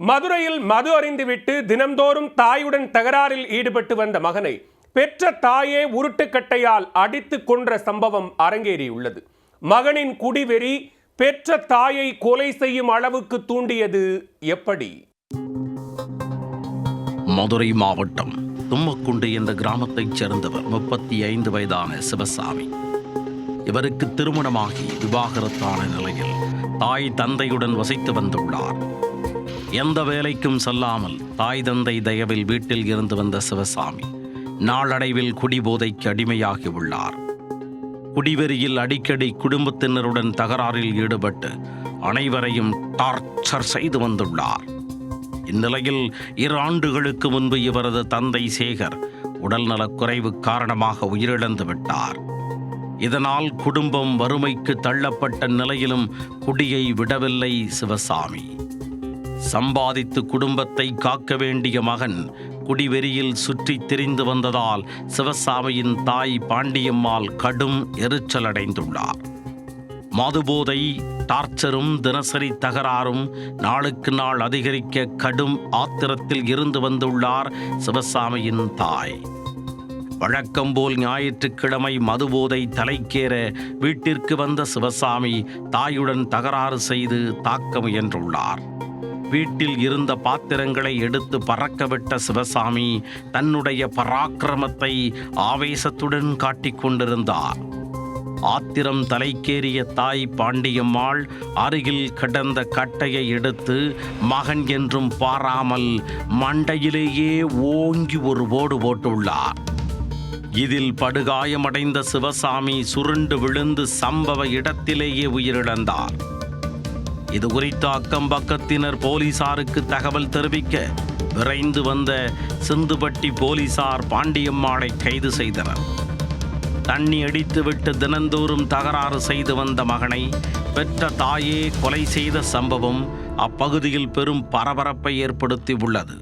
மதுரையில் மது அருந்திவிட்டு தினம்தோறும் தாயுடன் தகராறில் ஈடுபட்டு வந்த மகனை பெற்ற தாயே உருட்டுக்கட்டையால் அடித்து கொன்ற சம்பவம் அரங்கேறியுள்ளது. மகனின் குடிவெறி பெற்ற தாயை கொலை செய்யும் அளவுக்கு தூண்டியது எப்படி? மதுரை மாவட்டம் தும்மக்குண்டு என்ற கிராமத்தைச் சேர்ந்தவர் 35 வயதான சிவசாமி. இவருக்கு திருமணமாகி விவாகரத்தான நிலையில் தாய் தந்தையுடன் வசித்து வந்துள்ளார். எந்த வேலைக்கும் செல்லாமல் தாய் தந்தை தயவில் வீட்டில் இருந்து வந்த சிவசாமி நாளடைவில் குடிபோதைக்கு அடிமையாகி உள்ளார். குடிவெறியில் அடிக்கடி குடும்பத்தினருடன் தகராறில் ஈடுபட்டு அனைவரையும் டார்ச்சர் செய்து வந்துள்ளார். இந்நிலையில் 2 ஆண்டுகளுக்கு முன்பு இவரது தந்தை சேகர் உடல்நலக்குறைவு காரணமாக உயிரிழந்து விட்டார். இதனால் குடும்பம் வறுமைக்கு தள்ளப்பட்ட நிலையிலும் குடியை விடவில்லை சிவசாமி. சம்பாதித்து குடும்பத்தை காக்க வேண்டிய மகன் குடிவெறியில் சுற்றித் திரிந்து வந்ததால் சிவசாமியின் தாய் பாண்டியம்மாள் கடும் எரிச்சலடைந்துள்ளார். மதுபோதை, டார்ச்சரும் தினசரி தகராறும் நாளுக்கு நாள் அதிகரிக்க கடும் ஆத்திரத்தில் இருந்து வந்துள்ளார் சிவசாமியின் தாய். வழக்கம்போல் ஞாயிற்றுக்கிழமை மதுபோதை தலைக்கேற வீட்டிற்கு வந்த சிவசாமி தாயுடன் தகராறு செய்து தாக்க முயன்றுள்ளார். வீட்டில் இருந்த பாத்திரங்களை எடுத்து பறக்கவிட்ட சிவசாமி தன்னுடைய பராக்கிரமத்தை ஆவேசத்துடன் காட்டிக் கொண்டிருந்தார். ஆத்திரம் தலைக்கேறிய தாய் பாண்டியம்மாள் அருகில் கிடந்த கட்டையை எடுத்து மகன் என்றும் பாராமல் மண்டையிலேயே ஓங்கி ஒரு போடு போட்டுள்ளார். இதில் படுகாயமடைந்த சிவசாமி சுருண்டு விழுந்து சம்பவ இடத்திலேயே உயிரிழந்தார். இது குறித்து அக்கம் பக்கத்தினர் போலீசாருக்கு தகவல் தெரிவிக்க விரைந்து வந்த சிந்துபட்டி போலீசார் பாண்டியம்மாளை கைது செய்தனர். தண்ணி அடித்துவிட்டு தினந்தோறும் தகராறு செய்து வந்த மகனை பெற்ற தாயே கொலை செய்த சம்பவம் அப்பகுதியில் பெரும் பரபரப்பை ஏற்படுத்தி உள்ளது.